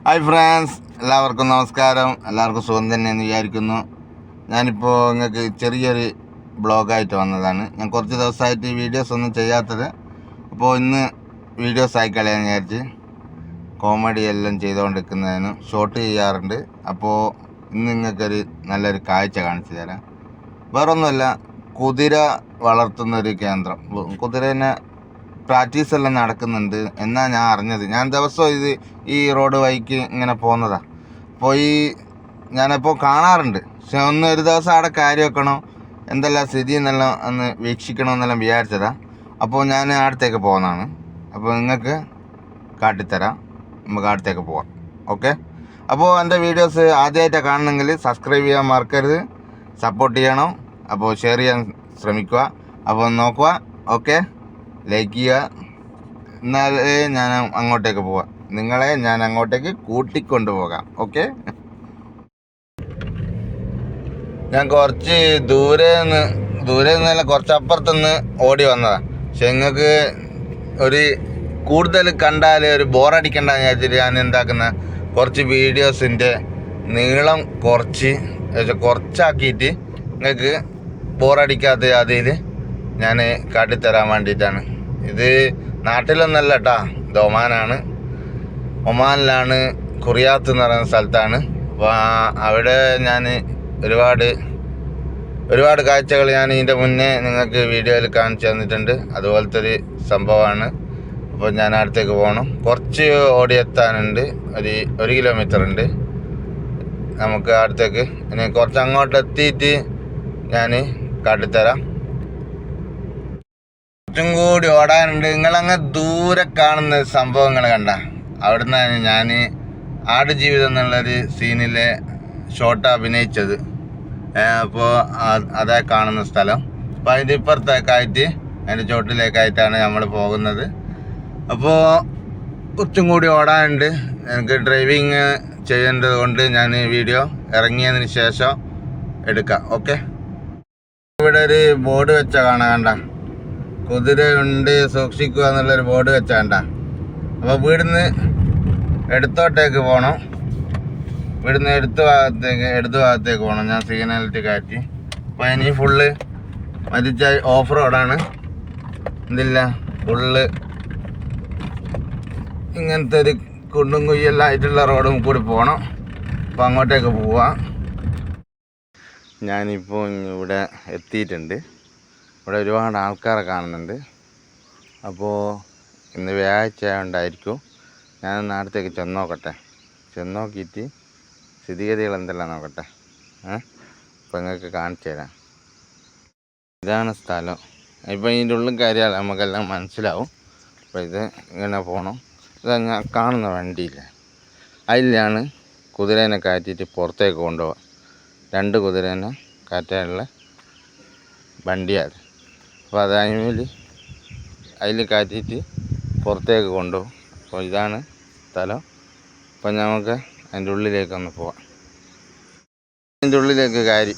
Hi friends, എല്ലാവർക്കും നമസ്കാരം. എല്ലാവർക്കും സുഖം തന്നെയെന്ന് വിചാരിക്കുന്നു. ഞാനിപ്പോൾ നിങ്ങൾക്ക് ചെറിയൊരു ബ്ലോഗായിട്ട് വന്നതാണ്. ഞാൻ കുറച്ച് ദിവസമായിട്ട് വീഡിയോസ് ഒന്നും ചെയ്യാത്തത്. അപ്പോൾ ഇന്ന് വീഡിയോസ് ആയിക്കളയാൻ വിചാരിച്ച് കോമഡി എല്ലാം ചെയ്തുകൊണ്ടിരിക്കുന്നതിന് ഷോട്ട് ചെയ്യാറുണ്ട്. അപ്പോൾ ഇന്ന് നിങ്ങൾക്കൊരു നല്ലൊരു കാഴ്ച കാണിച്ചു തരാം. വേറൊന്നുമല്ല, കുതിര വളർത്തുന്നൊരു കേന്ദ്രം. കുതിരേനെ പ്രാക്ടീസ് എല്ലാം നടക്കുന്നുണ്ട് എന്നാണ് ഞാൻ അറിഞ്ഞത്. ഞാൻ ദിവസവും ഈ റോഡ് വഴിക്ക് ഇങ്ങനെ പോകുന്നതാണ്. പോയി ഞാനപ്പോൾ കാണാറുണ്ട്. പക്ഷെ ഒരു ദിവസം അവിടെ കാര്യം വെക്കണോ, എന്തെല്ലാം സ്ഥിതി എന്നെല്ലാം ഒന്ന് വീക്ഷിക്കണമെന്നെല്ലാം വിചാരിച്ചതാണ്. അപ്പോൾ ഞാൻ അടുത്തേക്ക് പോകുന്നതാണ്. അപ്പോൾ നിങ്ങൾക്ക് കാട്ടിത്തരാം, നമുക്ക് അടുത്തേക്ക് പോവാം. ഓക്കെ. അപ്പോൾ എൻ്റെ വീഡിയോസ് ആദ്യമായിട്ടാണ് കാണണമെങ്കിൽ സബ്സ്ക്രൈബ് ചെയ്യാൻ മറക്കരുത്, സപ്പോർട്ട് ചെയ്യണം. അപ്പോൾ ഷെയർ ചെയ്യാൻ ശ്രമിക്കുക. അപ്പോൾ നോക്കുക. ഓക്കെ, ലൈക്ക് ചെയ്യുക. എന്നാലേ ഞാൻ അങ്ങോട്ടേക്ക് പോവാം. നിങ്ങളെ ഞാൻ അങ്ങോട്ടേക്ക് കൂട്ടിക്കൊണ്ടു പോകാം. ഓക്കെ. ഞാൻ കുറച്ച് ദൂരെ നിന്നല്ല, കുറച്ച് അപ്പുറത്തുനിന്ന് ഓടി വന്നതാണ്. പക്ഷെ നിങ്ങൾക്ക് കൂടുതൽ കണ്ടാൽ ഒരു ബോറടിക്കണ്ടെന്ന് വിചാരിച്ചിട്ട് ഞാൻ എന്താക്കുന്ന, കുറച്ച് വീഡിയോസിൻ്റെ നീളം കുറച്ചാക്കിയിട്ട് നിങ്ങൾക്ക് ബോറടിക്കാത്ത അതിൽ ഞാൻ കാട്ടിത്തരാൻ വേണ്ടിയിട്ടാണ്. ഇത് നാട്ടിലൊന്നല്ല കേട്ടോ, ഇത് ഒമാനാണ്. ഒമാനിലാണ്, കുറിയാത്ത് എന്ന് പറയുന്ന സ്ഥലത്താണ്. അപ്പോൾ അവിടെ ഞാൻ ഒരുപാട് കാഴ്ചകൾ ഞാൻ ഇതിൻ്റെ മുന്നേ നിങ്ങൾക്ക് വീഡിയോയിൽ കാണിച്ചു തന്നിട്ടുണ്ട്. അതുപോലത്തെ ഒരു സംഭവമാണ്. അപ്പോൾ ഞാൻ അടുത്തേക്ക് പോകണം. കുറച്ച് ഓടിയെത്താനുണ്ട്, ഒരു കിലോമീറ്റർ ഉണ്ട് നമുക്ക് അടുത്തേക്ക്. ഇനി കുറച്ച് അങ്ങോട്ട് എത്തിയിട്ട് ഞാൻ കാട്ടിത്തരാം. കുറച്ചും കൂടി ഓടാനുണ്ട്. നിങ്ങളങ്ങ് ദൂരെ കാണുന്ന സംഭവങ്ങൾ കണ്ട, അവിടെ നിന്നാണ് ഞാൻ ആടുജീവിതം എന്നുള്ളൊരു സീനിലെ ഷോട്ട് അഭിനയിച്ചത്. അപ്പോൾ അതാ കാണുന്ന സ്ഥലം. അപ്പോൾ അതിൻ്റെ ഇപ്പുറത്തേക്കായിട്ട്, അതിൻ്റെ ചോട്ടിലേക്കായിട്ടാണ് നമ്മൾ പോകുന്നത്. അപ്പോൾ കുറച്ചും കൂടി ഓടാനുണ്ട്. എനിക്ക് ഡ്രൈവിങ് ചെയ്യേണ്ടത് കൊണ്ട് ഞാൻ വീഡിയോ ഇറങ്ങിയതിന് ശേഷം എടുക്കാം. ഓക്കെ. ഇവിടെ ഒരു ബോർഡ് വെച്ച കണ്ട, കുതിരയുണ്ട് സൂക്ഷിക്കുക എന്നുള്ളൊരു ബോർഡ് വെച്ചാണ്ട. അപ്പോൾ വീടിന്ന് എടുത്തോട്ടേക്ക് പോകണം. വീടിന്ന് എടുത്ത ഭാഗത്തേക്ക് പോകണം. ഞാൻ സിഗ്നാലിറ്റി കാറ്റി. അപ്പോൾ ഇനി ഫുള്ള് മരിച്ച ഓഫ് റോഡാണ്. എന്തില്ല, ഫുള്ള് ഇങ്ങനത്തെ ഒരു കുണ്ടും കുയ്യെല്ലാം ആയിട്ടുള്ള റോഡും കൂടി പോകണം. അപ്പോൾ അങ്ങോട്ടേക്ക് പോവാം. ഞാനിപ്പോൾ ഇവിടെ എത്തിയിട്ടുണ്ട്. ഇവിടെ ഒരുപാട് ആൾക്കാരെ കാണുന്നുണ്ട്. അപ്പോൾ ഇന്ന് വ്യാഴാഴ്ച ആയതുകൊണ്ടായിരിക്കും. ഞാനൊന്ന് അടുത്തേക്ക് ചെന്നോക്കിയിട്ട് സ്ഥിതിഗതികൾ എന്തെല്ലാം നോക്കട്ടെ. അപ്പോൾ നിങ്ങൾക്ക് കാണിച്ചു തരാം. ഇതാണ് സ്ഥലം. ഇപ്പം ഇതിൻ്റെ ഉള്ളിൽ കയറിയാൽ നമുക്കെല്ലാം മനസ്സിലാവും. അപ്പോൾ ഇത് ഇങ്ങനെ പോകണം. ഇതാ ഞാൻ കാണുന്ന വണ്ടിയില്ല, അതിലാണ് കുതിരേനെ കയറ്റിയിട്ട് പുറത്തേക്ക് കൊണ്ടുപോകാം. 2 കുതിരേനെ കയറ്റാനുള്ള വണ്ടിയാണ്. അപ്പോൾ അതിൽ കയറ്റിയിട്ട് പുറത്തേക്ക് കൊണ്ടുപോകും. അപ്പോൾ ഇതാണ് സ്ഥലം. അപ്പോൾ നമുക്ക് അതിൻ്റെ ഉള്ളിലേക്കൊന്ന് പോവാം. അതിൻ്റെ ഉള്ളിലേക്ക് കയറി.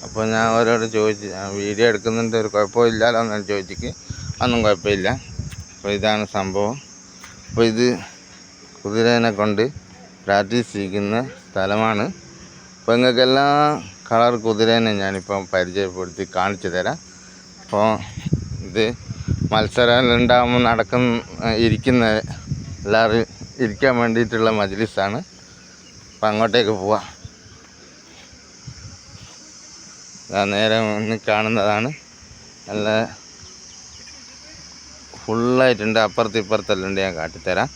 അപ്പോൾ ഞാൻ അവരോട് ചോദിച്ചു, ഞാൻ വീഡിയോ എടുക്കുന്നുണ്ട്, ഒരു കുഴപ്പമില്ലല്ലോ എന്നാണ് ചോദിച്ചിട്ട്. ഒന്നും കുഴപ്പമില്ല. അപ്പോൾ ഇതാണ് സംഭവം. അപ്പോൾ ഇത് കുതിരേനെ കൊണ്ട് പ്രാക്ടീസ് ചെയ്യുന്ന സ്ഥലമാണ്. അപ്പോൾ നിങ്ങൾക്ക് എല്ലാ കളർ കുതിരേനെ ഞാനിപ്പം പരിചയപ്പെടുത്തി കാണിച്ചു തരാം. അപ്പോൾ ഇത് മത്സരം ഉണ്ടാകുമ്പോൾ ഇരിക്കുന്ന എല്ലാവരും ഇരിക്കാൻ വേണ്ടിയിട്ടുള്ള മജ്ലിസാണ്. അപ്പം അങ്ങോട്ടേക്ക് പോവാം. നേരെ മുന്നിൽ കാണുന്നതാണ്. നല്ല ഫുള്ളായിട്ടുണ്ട്. അപ്പുറത്തെല്ലാം ഉണ്ട്, ഞാൻ കാട്ടിത്തരാം.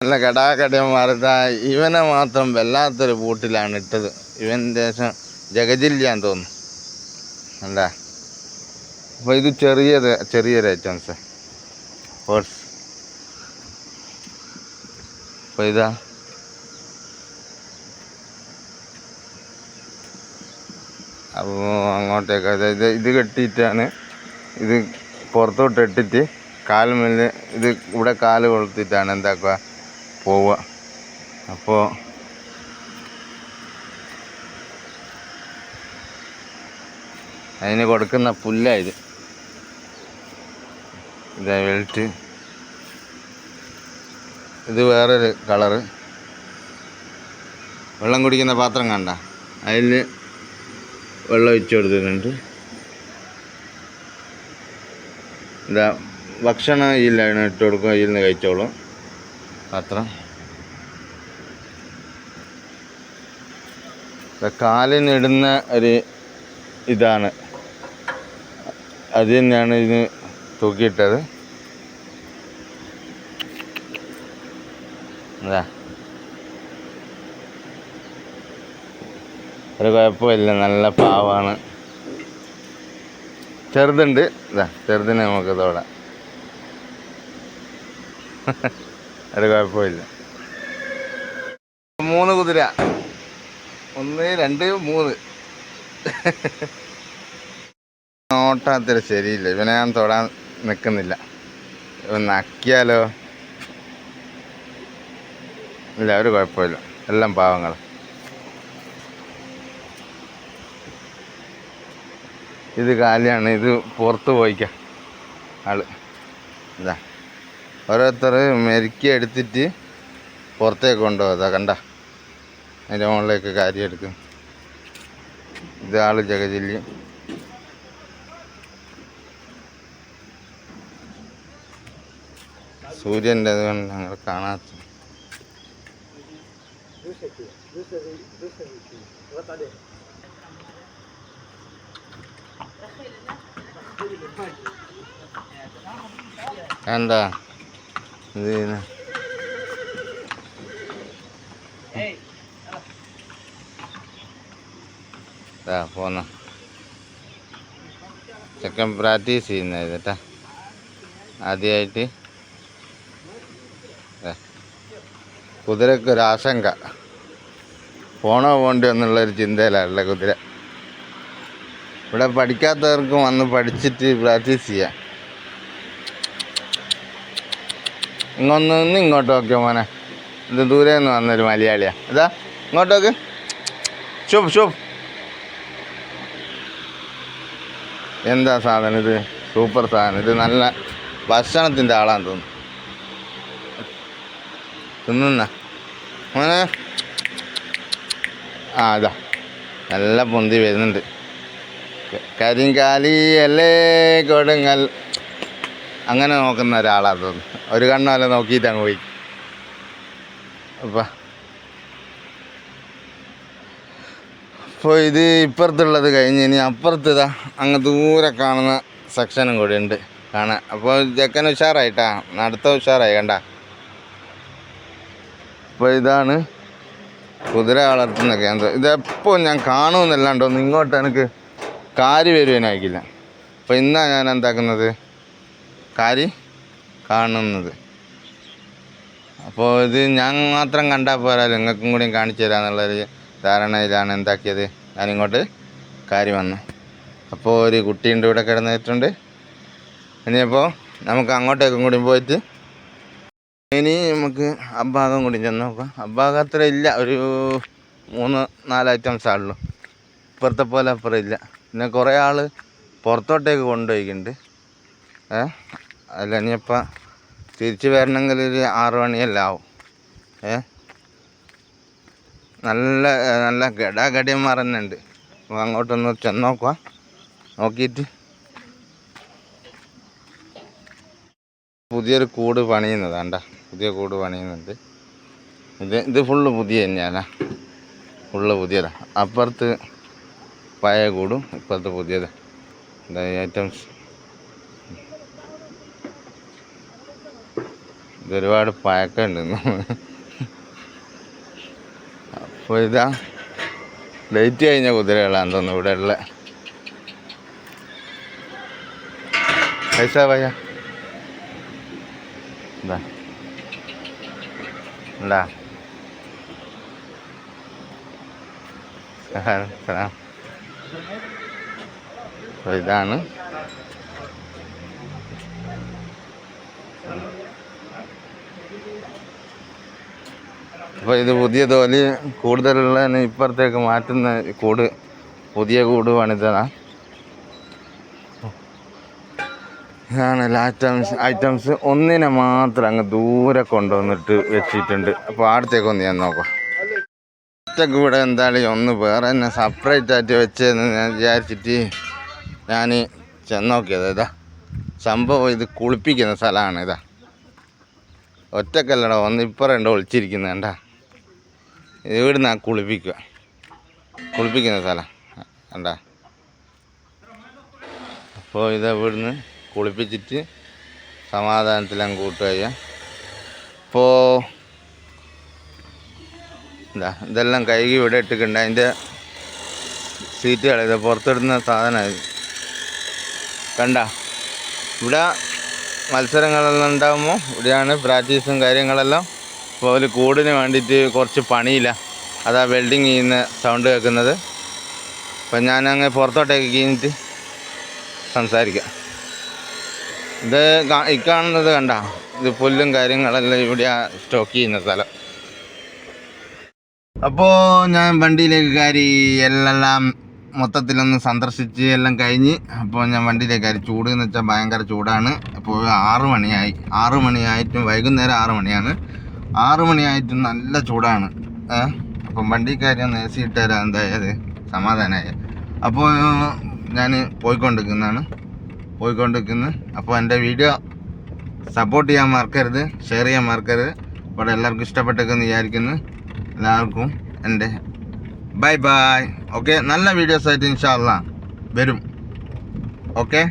നല്ല കടാകടയന്മാരുടെ ഇവനെ മാത്രം വല്ലാത്തൊരു ബൂട്ടിലാണ് ഇട്ടത്. ഇവൻ്റെ ശേഷം ജഗജില്ലാന്ന് തോന്നുന്നു. എന്താ, അപ്പോൾ ഇത് ചെറിയൊരു ഐറ്റംസ് ഹോഴ്സ്. അപ്പോൾ ഇതാ അപ്പോൾ അങ്ങോട്ടേക്ക് ഇത് കെട്ടിയിട്ടാണ്, ഇത് പുറത്തോട്ട് ഇട്ടിട്ട് കാലുമേൽ ഇവിടെ കാല് കൊളുത്തിട്ടാണ് എന്താക്കുക പോവുക. അപ്പോൾ അതിന് കൊടുക്കുന്ന പുല്ലായത്. ഇതാ വെൽറ്റ്. ഇത് വേറൊരു കളറ്. വെള്ളം കുടിക്കുന്ന പാത്രം കണ്ട, അതിൽ വെള്ളം ഒഴിച്ചു കൊടുത്തിട്ടുണ്ട്. ഇതാ ഭക്ഷണം ഇതിലാണ് ഇട്ട് കൊടുക്കും, ഇതിൽ നിന്ന് കഴിച്ചോളും പാത്രം. കാലിനിടുന്ന ഒരു ഇതാണ്, അത് തന്നെയാണ് ഇതിന് തൂക്കിയിട്ടത്. അതാ ഒരു കുഴപ്പമില്ല, നല്ല പാവാണ്. ചെറുതുണ്ട്, ഇതാ ചെറുതിനെ നമുക്ക് തൊടാം. ഒരു കുഴപ്പമില്ല. 3 കുതിര, 1 2 3. നോട്ടാത്ര ശരിയില്ല, ഇവനെ ഞാൻ തൊടാൻ നിൽക്കുന്നില്ല. നക്കിയാലോ? ഇല്ല, ഒരു കുഴപ്പമില്ല, എല്ലാം പാവങ്ങൾ. ഇത് കാലിയാണ്, ഇത് പുറത്ത് പോയിക്കാം ആള്. ഇതാ ഓരോരുത്തർ മെരുക്കി എടുത്തിട്ട് പുറത്തേക്ക് കൊണ്ടുപോകാ, കണ്ട അതിൻ്റെ മുകളിലേക്ക് കാര്യം എടുക്കും. ഇത് ആള് ജഗജില്ലി. സൂര്യൻ്റെ അതുകൊണ്ട് ഞങ്ങൾ കാണാത്ത. എന്താ ഇത് പോന്ന ചെക്കൻ പ്രാക്ടീസ് ചെയ്യുന്നത് കേട്ടാ. ആദ്യമായിട്ട് കുതിരക്കൊരു ആശങ്ക, പോണോ പോണ്ടോ എന്നുള്ളൊരു ചിന്തയിലുള്ള കുതിര. ഇവിടെ പഠിക്കാത്തവർക്കും വന്ന് പഠിച്ചിട്ട് പ്രാക്ടീസ് ചെയ്യാം. ഇങ്ങോട്ട് നോക്കിയോ മോനെ, ഇത് ദൂരെ നിന്ന് വന്നൊരു മലയാളിയാ. ഇതാ ഇങ്ങോട്ടോക്ക്, ശുഭ് ശുഭ്. എന്താ സാധനം ഇത്, സൂപ്പർ സാധനം. ഇത് നല്ല ഭക്ഷണത്തിൻ്റെ ആളാന്ന് തോന്നുന്നു. തിന്നുന്ന മോനെ, ഇതാ നല്ല പൊന്തി വരുന്നുണ്ട്. കരിങ്കാലി അല്ലേ കൊടുങ്ങൽ, അങ്ങനെ നോക്കുന്ന ഒരാളാണ് തോന്നുന്നു. ഒരു കണ്ണല്ല നോക്കിയിട്ട് അങ്ങ് പോയി. അപ്പോൾ ഇത് ഇപ്പുറത്തുള്ളത് കഴിഞ്ഞ് ഇനി അപ്പുറത്ത് ഇതാ അങ്ങ് ദൂരെ കാണുന്ന സെക്ഷനും കൂടി ഉണ്ട് കാണാൻ. അപ്പോൾ ചെക്കൻ ഉഷാറായിട്ടാ, അടുത്ത ഉഷാറായി കണ്ട. അപ്പോൾ ഇതാണ് കുതിര വളർത്തുന്ന കേന്ദ്രം. ഇതെപ്പോൾ ഞാൻ കാണുമെന്നല്ലാണ്ടോ ഇങ്ങോട്ട് എനിക്ക് കാരി വരുവാനായിക്കില്ല. അപ്പോൾ ഇന്നാണ് ഞാൻ എന്താക്കുന്നത്, കാരി കാണുന്നത്. അപ്പോൾ ഇത് ഞാൻ മാത്രം കണ്ടാൽ പോരാ, നിങ്ങൾക്കും കൂടി കാണിച്ചു തരാമെന്നുള്ളൊരു ധാരണയിലാണ് എന്താക്കിയത്, ഞാനിങ്ങോട്ട് കാരി വന്നു. അപ്പോൾ ഒരു കുട്ടിയുണ്ട് ഇവിടെ കിടന്നിട്ടുണ്ട്. ഇനിയിപ്പോൾ നമുക്ക് അങ്ങോട്ടേക്കും കൂടി പോയിട്ട് ഇനി നമുക്ക് അബ്ഭാഗം കൂടി ചെന്ന് നോക്കാം. അബ്ഭാഗം അത്ര ഇല്ല, ഒരു 3-4 ഐറ്റംസ് ആണുള്ളൂ. ഇപ്പുറത്തെ പോലെ അപ്പുറം ഇല്ല. പിന്നെ കുറേ ആൾ പുറത്തോട്ടേക്ക് കൊണ്ടുപോയിക്കുന്നുണ്ട്. അല്ല ഇനിയിപ്പോൾ തിരിച്ച് വരണമെങ്കിൽ ഒരു 6 മണിയെല്ലാം ആവും. നല്ല നല്ല ഗടാഗടിയന്മാർ തന്നെ ഉണ്ട്. അങ്ങോട്ടൊന്ന് ചെന്ന് നോക്കുക, നോക്കിയിട്ട് പുതിയൊരു കൂട് പണിയുന്നതാണ്ട, പുതിയ കൂട് പണിയുന്നുണ്ട്. ഇത് ഫുള്ള് പുതിയ തന്നെയാണ്, ഫുള്ള് പുതിയതാണ്. അപ്പുറത്ത് പഴയ കൂടും ഇപ്പുറത്ത് പുതിയത്. എന്താ ഐറ്റംസ്, ഇതൊരുപാട് പഴക്കമുണ്ട്. അപ്പോൾ ഇതാ ലൈറ്റ് കഴിഞ്ഞ കുതിരകളാന്ന് തോന്നുന്നു ഇവിടെ ഉള്ള. പൈസ ഭയ എന്താ ഉണ്ടാ അപ്പോൾ ഇതാണ് അപ്പോൾ ഇത് പുതിയ തോല് കൂടുതലുള്ള ഇപ്പുറത്തേക്ക് മാറ്റുന്ന കൂട്, പുതിയ കൂട് പണിതതാണ്. ഇതാണ് ഐറ്റംസ് ഒന്നിനെ മാത്രം അങ്ങ് ദൂരെ കൊണ്ടുവന്നിട്ട് വെച്ചിട്ടുണ്ട്. അപ്പോൾ അടുത്തേക്കൊന്ന് ഞാൻ നോക്കാം. ഒറ്റക്ക് ഇവിടെ എന്തായാലും ഒന്ന് വേറെ തന്നെ സെപ്പറേറ്റ് ആയിട്ട് വെച്ചതെന്ന് ഞാൻ വിചാരിച്ചിട്ട് ഞാൻ ചെന്നോക്കിയത്. ഇതാ സംഭവം ഇത് കുളിപ്പിക്കുന്ന സ്ഥലമാണ്. ഇതാ ഒറ്റക്കല്ലടോ, ഒന്ന് ഇപ്പറുണ്ടോ ഒളിച്ചിരിക്കുന്നത് കണ്ടാ. ഇവിടുന്ന് കുളിപ്പിക്കുന്ന സ്ഥലം കണ്ടാ. അപ്പോൾ ഇത് ഇവിടുന്ന് കുളിപ്പിച്ചിട്ട് സമാധാനത്തിൽ അങ്ങ് കൂട്ടുക. അപ്പോൾ ഇതെല്ലാം കഴുകി ഇവിടെ ഇട്ടിട്ടുണ്ട്. അതിൻ്റെ സീറ്റുകൾ ഇത് പുറത്തിടുന്ന സാധനമാണ്. കണ്ട ഇവിടെ മത്സരങ്ങളെല്ലാം ഉണ്ടാകുമ്പോൾ ഇവിടെയാണ് പ്രാക്ടീസും കാര്യങ്ങളെല്ലാം. അപ്പോൾ ഒരു കൂടിന് വേണ്ടിയിട്ട് കുറച്ച് പണിയില്ല, അതാ വെൽഡിങ് ചെയ്യുന്ന സൗണ്ട് കേൾക്കുന്നത്. അപ്പം ഞാനങ്ങ് പുറത്തോട്ടേക്ക് കഴിഞ്ഞിട്ട് സംസാരിക്കാം. ഇത് കാണുന്നത് കണ്ട, ഇത് പുല്ലും കാര്യങ്ങളെല്ലാം ഇവിടെയാണ് സ്റ്റോക്ക് ചെയ്യുന്ന സ്ഥലം. അപ്പോൾ ഞാൻ വണ്ടിയിലേക്ക് കയറി എല്ലാം മൊത്തത്തിലൊന്ന് സന്ദർശിച്ച് എല്ലാം കഴിഞ്ഞ് അപ്പോൾ ഞാൻ വണ്ടിയിലേക്ക് കയറി. ചൂട് എന്ന് വെച്ചാൽ ഭയങ്കര ചൂടാണ്. അപ്പോൾ 6 മണിയായിട്ടും വൈകുന്നേരം 6 മണിയാണ്. 6 മണിയായിട്ടും നല്ല ചൂടാണ്. അപ്പം വണ്ടി കയറി ഒന്ന് AC ഇട്ട് തരാം, എന്തായത് സമാധാനമായി. അപ്പോൾ ഞാൻ പോയിക്കൊണ്ടിരിക്കുന്നു. അപ്പോൾ എൻ്റെ വീഡിയോ സപ്പോർട്ട് ചെയ്യാൻ മറക്കരുത്, ഷെയർ ചെയ്യാൻ മറക്കരുത്. ഇവിടെ എല്ലാവർക്കും ഇഷ്ടപ്പെട്ടെന്ന് വിചാരിക്കുന്നു. എല്ലാവർക്കും എൻ്റെ ബൈ. ഓക്കെ, നല്ല വീഡിയോസ് ആയിട്ട് ഇൻഷാ അല്ലാഹ് വരും. ഓക്കെ.